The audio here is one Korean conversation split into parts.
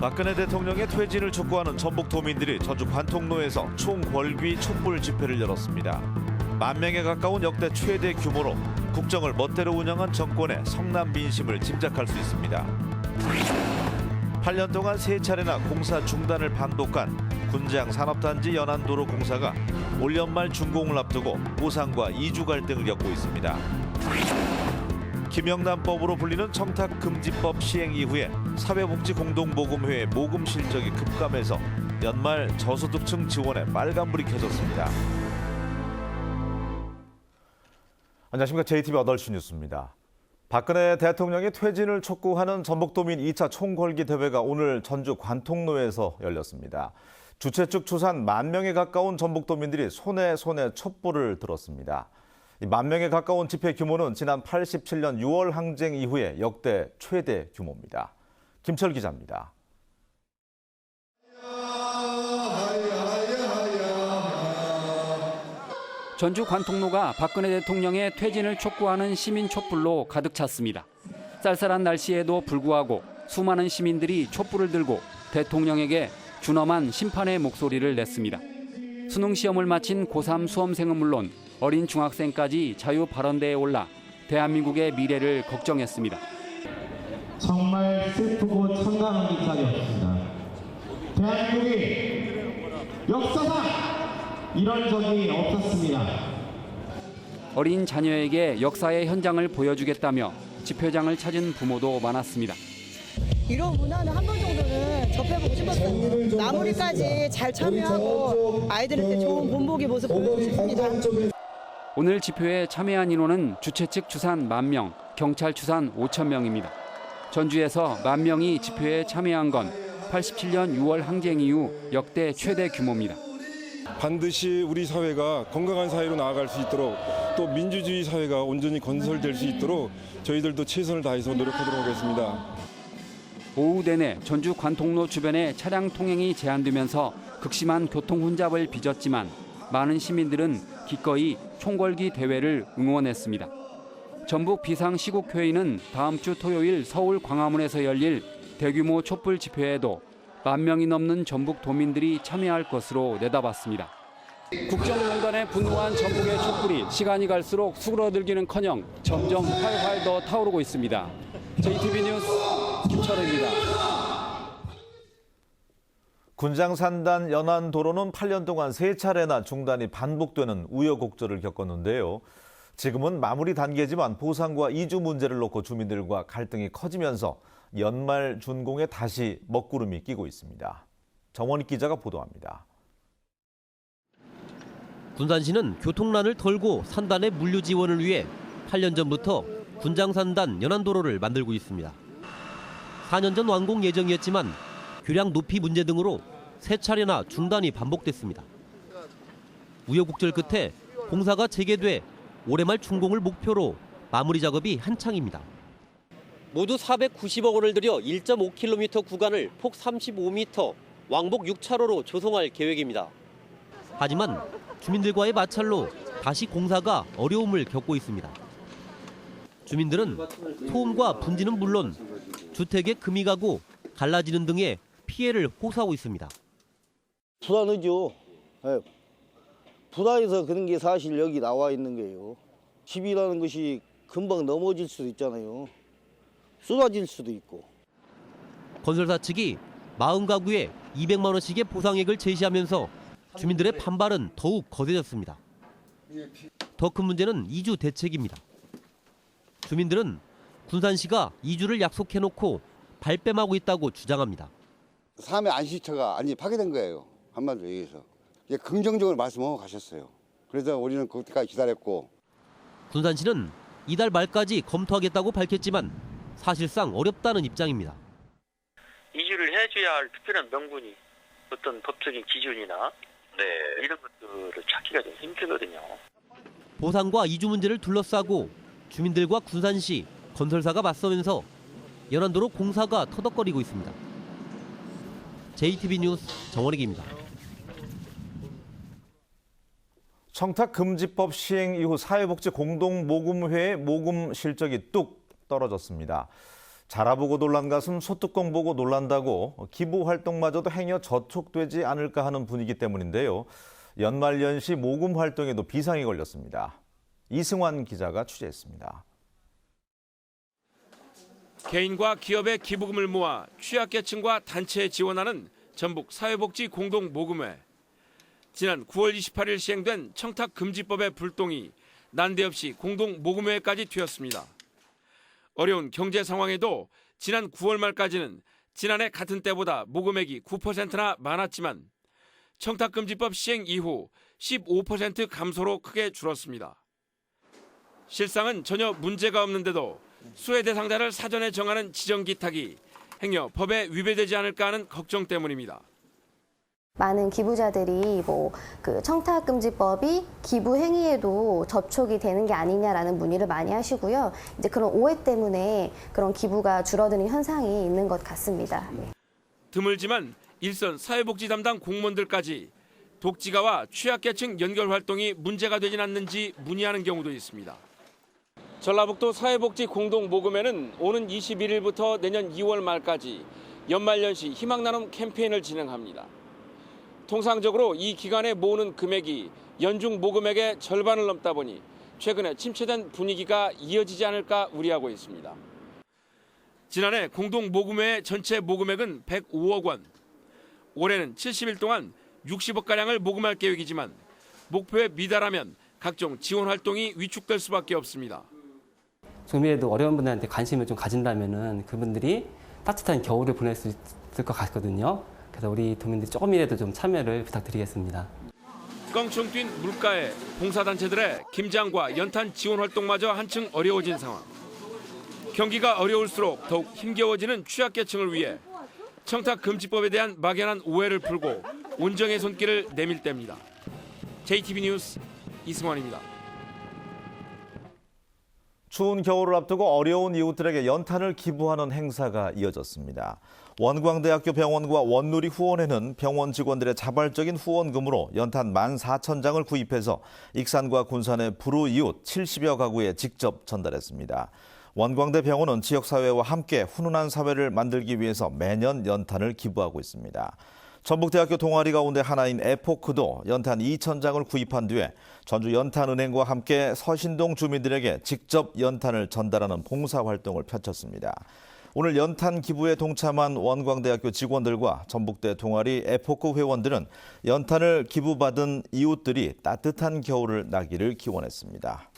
박근혜 대통령의 퇴진을 촉구하는 전북도민들이 전주 관통로에서 총궐기 촛불 집회를 열었습니다. 10,000명에 가까운 역대 최대 규모로 국정을 멋대로 운영한 정권의 성남 민심을 짐작할 수 있습니다. 8년 동안 3차례나 공사 중단을 반복한 군장 산업단지 연안도로 공사가 올 연말 준공을 앞두고 보상과 이주 갈등을 겪고 있습니다. 김영란법으로 불리는 청탁금지법 시행 이후에 사회복지공동모금회의 모금 실적이 급감해서 연말 저소득층 지원에 빨간불이 켜졌습니다. 안녕하십니까. JTBC 8시 뉴스입니다. 박근혜 대통령의 퇴진을 촉구하는 전북도민 2차 총궐기 대회가 오늘 전주 관통로에서 열렸습니다. 주최 측 추산 10,000명에 가까운 전북도민들이 손에 촛불을 들었습니다. 10,000명에 가까운 집회 규모는 지난 87년 6월 항쟁 이후에 역대 최대 규모입니다. 김철 기자입니다. 전주 관통로가 박근혜 대통령의 퇴진을 촉구하는 시민 촛불로 가득 찼습니다. 쌀쌀한 날씨에도 불구하고 수많은 시민들이 촛불을 들고 대통령에게 준엄한 심판의 목소리를 냈습니다. 수능 시험을 마친 고3 수험생은 물론 어린 중학생까지 자유 발언대에 올라 대한민국의 미래를 걱정했습니다. 정말 슬프고 참담한 일이었습니다. 대한민국이 역사상 이런 적이 없었습니다. 어린 자녀에게 역사의 현장을 보여주겠다며 집회장을 찾은 부모도 많았습니다. 이런 문화는 한 번 정도는 접해보고 싶었어요. 마무리까지 잘 참여하고 아이들한테 좋은 본보기 모습 보여주고 싶습니다. 오늘 집회에 참여한 인원은 주최 측 추산 10,000명, 경찰 추산 5,000명입니다. 전주에서 10,000명이 집회에 참여한 건 87년 6월 항쟁 이후 역대 최대 규모입니다. 반드시 우리 사회가 건강한 사회로 나아갈 수 있도록 또 민주주의 사회가 온전히 건설될 수 있도록 저희들도 최선을 다해서 노력하도록 하겠습니다. 오후 내내 전주 관통로 주변에 차량 통행이 제한되면서 극심한 교통 혼잡을 빚었지만 많은 시민들은 기꺼이 총궐기 대회를 응원했습니다. 전북 비상시국회의는 다음 주 토요일 서울 광화문에서 열릴 대규모 촛불 집회에도 10,000명이 넘는 전북 도민들이 참여할 것으로 내다봤습니다. 국정농단에 분노한 전북의 촛불이 시간이 갈수록 수그러들기는커녕 점점 활활 더 타오르고 있습니다. JTBC 뉴스 김철우입니다. 군장산단 연안도로는 8년 동안 3차례나 중단이 반복되는 우여곡절을 겪었는데요. 지금은 마무리 단계지만 보상과 이주 문제를 놓고 주민들과 갈등이 커지면서 연말 준공에 다시 먹구름이 끼고 있습니다. 정원익 기자가 보도합니다. 군산시는 교통난을 덜고 산단의 물류 지원을 위해 8년 전부터 군장산단 연안도로를 만들고 있습니다. 4년 전 완공 예정이었지만 교량 높이 문제 등으로 3차례나 중단이 반복됐습니다. 우여곡절 끝에 공사가 재개돼 올해 말 준공을 목표로 마무리 작업이 한창입니다. 모두 490억 원을 들여 1.5km 구간을 폭 35m, 왕복 6차로로 조성할 계획입니다. 하지만 주민들과의 마찰로 다시 공사가 어려움을 겪고 있습니다. 주민들은 소음과 분지는 물론 주택에 금이 가고 갈라지는 등의 피해를 호소하고 있습니다. 불안하죠. 네. 불안해서 그런 게 사실 여기 나와 있는 거예요. 집이라는 것이 금방 넘어질 수도 있잖아요. 쏟아질 수도 있고. 건설사 측이 40가구에 200만 원씩의 보상액을 제시하면서 주민들의 반발은 더욱 거세졌습니다. 더 큰 문제는 이주 대책입니다. 주민들은 군산시가 이주를 약속해놓고 발뺌하고 있다고 주장합니다. 삶의 안식처가 완전히 파괴된 거예요. 한마디로 얘기해서. 이제 긍정적으로 말씀하고 가셨어요. 그래서 우리는 그때까지 기다렸고. 군산시는 이달 말까지 검토하겠다고 밝혔지만 사실상 어렵다는 입장입니다. 이주를 해줘야 할 특별한 명분이 어떤 법적인 기준이나 이런 것들을 찾기가 좀 힘들거든요. 보상과 이주 문제를 둘러싸고 주민들과 군산시, 건설사가 맞서면서 연안도로 공사가 터덕거리고 있습니다. JTBC 뉴스 정원익입니다. 청탁금지법 시행 이후 사회복지공동모금회의 모금 실적이 뚝 떨어졌습니다. 자라보고 놀란 가슴 소뚜껑 보고 놀란다고 기부 활동마저도 행여 저촉되지 않을까 하는 분위기 때문인데요. 연말연시 모금 활동에도 비상이 걸렸습니다. 이승환 기자가 취재했습니다. 개인과 기업의 기부금을 모아 취약계층과 단체에 지원하는 전북 사회복지 공동 모금회. 지난 9월 28일 시행된 청탁금지법의 불똥이 난데없이 공동 모금회까지 튀었습니다. 어려운 경제 상황에도 지난 9월 말까지는 지난해 같은 때보다 모금액이 9%나 많았지만 청탁금지법 시행 이후 15% 감소로 크게 줄었습니다. 실상은 전혀 문제가 없는데도 수혜 대상자를 사전에 정하는 지정 기탁이 행여 법에 위배되지 않을까 하는 걱정 때문입니다. 많은 기부자들이 그 청탁금지법이 기부 행위에도 접촉이 되는 게 아니냐라는 문의를 많이 하시고요. 이제 그런 오해 때문에 그런 기부가 줄어드는 현상이 있는 것 같습니다. 드물지만 일선 사회복지 담당 공무원들까지 독지가와 취약계층 연결 활동이 문제가 되진 않는지 문의하는 경우도 있습니다. 전라북도 사회복지 공동 모금회는 오는 21일부터 내년 2월 말까지 연말연시 희망나눔 캠페인을 진행합니다. 통상적으로 이 기간에 모으는 금액이 연중 모금액의 절반을 넘다 보니 최근에 침체된 분위기가 이어지지 않을까 우려하고 있습니다. 지난해 공동 모금회의 전체 모금액은 105억 원. 올해는 70일 동안 60억가량을 모금할 계획이지만 목표에 미달하면 각종 지원 활동이 위축될 수밖에 없습니다. 조금이라도 어려운 분들한테 관심을 좀 가진다면은 그분들이 따뜻한 겨울을 보낼 수 있을 것 같거든요. 그래서 우리 도민들이 조금이라도 좀 참여를 부탁드리겠습니다. 껑충 뛴 물가에 봉사단체들의 김장과 연탄 지원 활동마저 한층 어려워진 상황. 경기가 어려울수록 더욱 힘겨워지는 취약계층을 위해 청탁금지법에 대한 막연한 오해를 풀고 온정의 손길을 내밀 때입니다. JTB 뉴스 이승환입니다. 추운 겨울을 앞두고 어려운 이웃들에게 연탄을 기부하는 행사가 이어졌습니다. 원광대학교 병원과 원누리 후원회는 병원 직원들의 자발적인 후원금으로 연탄 14,000장을 구입해서 익산과 군산의 불우 이웃 70여 가구에 직접 전달했습니다. 원광대 병원은 지역사회와 함께 훈훈한 사회를 만들기 위해서 매년 연탄을 기부하고 있습니다. 전북대학교 동아리 가운데 하나인 에포크도 연탄 2,000장을 구입한 뒤에 전주 연탄은행과 함께 서신동 주민들에게 직접 연탄을 전달하는 봉사활동을 펼쳤습니다. 오늘 연탄 기부에 동참한 원광대학교 직원들과 전북대 동아리 에포크 회원들은 연탄을 기부받은 이웃들이 따뜻한 겨울을 나기를 기원했습니다.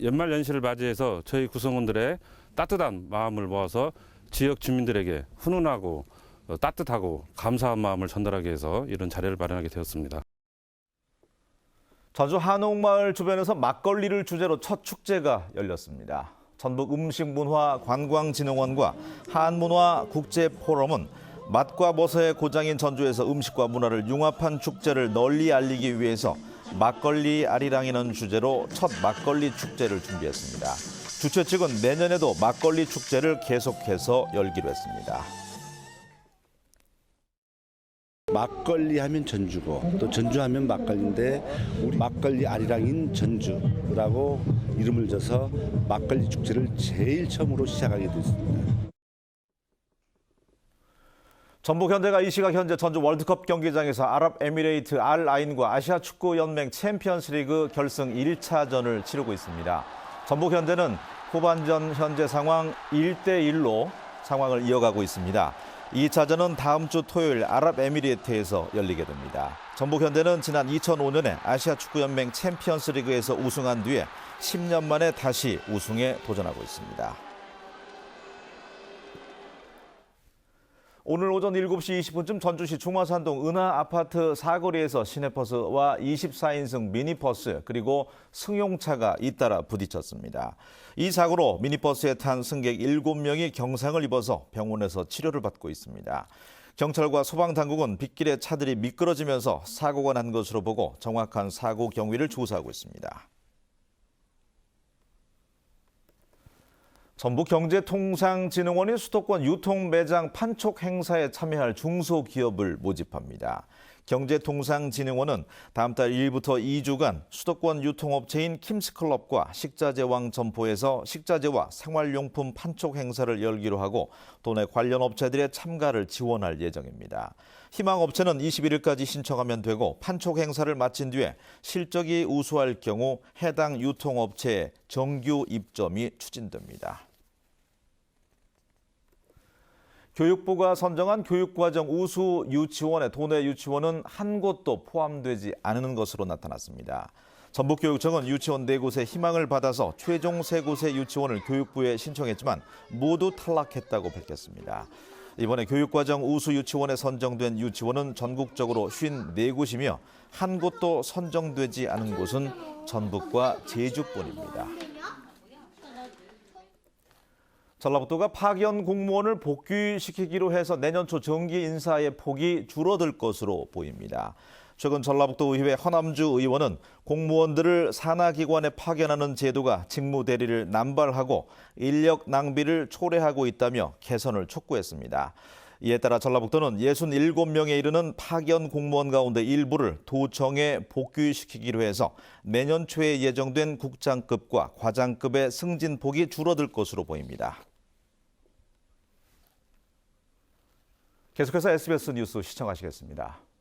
연말연시를 맞이해서 저희 구성원들의 따뜻한 마음을 모아서 지역 주민들에게 훈훈하고 따뜻하고 감사한 마음을 전달하기 위해서 이런 자리를 마련하게 되었습니다. 전주 한옥마을 주변에서 막걸리를 주제로 첫 축제가 열렸습니다. 전북음식문화관광진흥원과 한문화국제포럼은 맛과 멋의 고장인 전주에서 음식과 문화를 융합한 축제를 널리 알리기 위해서 막걸리 아리랑이라는 주제로 첫 막걸리 축제를 준비했습니다. 주최 측은 내년에도 막걸리 축제를 계속해서 열기로 했습니다. 막걸리 하면 전주고 또 전주하면 막걸리인데 우리 막걸리 아리랑인 전주라고 이름을 줘서 막걸리 축제를 제일 처음으로 시작하게 됐습니다. 전북현대가 이 시각 현재 전주 월드컵 경기장에서 아랍에미레이트 알아인과 아시아축구연맹 챔피언스리그 결승 1차전을 치르고 있습니다. 전북현대는 후반전 현재 상황 1대1로 상황을 이어가고 있습니다. 2차전은 다음 주 토요일 아랍에미레이트에서 열리게 됩니다. 전북현대는 지난 2005년에 아시아축구연맹 챔피언스리그에서 우승한 뒤에 10년 만에 다시 우승에 도전하고 있습니다. 오늘 오전 7시 20분쯤 전주시 중화산동 은하아파트 사거리에서 시내버스와 24인승 미니버스 그리고 승용차가 잇따라 부딪혔습니다. 이 사고로 미니버스에 탄 승객 7명이 경상을 입어서 병원에서 치료를 받고 있습니다. 경찰과 소방당국은 빗길에 차들이 미끄러지면서 사고가 난 것으로 보고 정확한 사고 경위를 조사하고 있습니다. 전북경제통상진흥원이 수도권 유통매장 판촉 행사에 참여할 중소기업을 모집합니다. 경제통상진흥원은 다음 달 1일부터 2주간 수도권 유통업체인 킴스클럽과 식자재왕 점포에서 식자재와 생활용품 판촉 행사를 열기로 하고 도내 관련 업체들의 참가를 지원할 예정입니다. 희망업체는 21일까지 신청하면 되고 판촉 행사를 마친 뒤에 실적이 우수할 경우 해당 유통업체의 정규 입점이 추진됩니다. 교육부가 선정한 교육과정 우수 유치원의 도내 유치원은 한 곳도 포함되지 않은 것으로 나타났습니다. 전북교육청은 유치원 4곳의 희망을 받아서 최종 3곳의 유치원을 교육부에 신청했지만 모두 탈락했다고 밝혔습니다. 이번에 교육과정 우수 유치원에 선정된 유치원은 전국적으로 54곳이며 한 곳도 선정되지 않은 곳은 전북과 제주뿐입니다. 전라북도가 파견 공무원을 복귀시키기로 해서 내년 초 정기 인사의 폭이 줄어들 것으로 보입니다. 최근 전라북도 의회 허남주 의원은 공무원들을 산하기관에 파견하는 제도가 직무 대리를 남발하고 인력 낭비를 초래하고 있다며 개선을 촉구했습니다. 이에 따라 전라북도는 67명에 이르는 파견 공무원 가운데 일부를 도청에 복귀시키기로 해서 내년 초에 예정된 국장급과 과장급의 승진폭이 줄어들 것으로 보입니다. 계속해서 SBS 뉴스 시청하시겠습니다.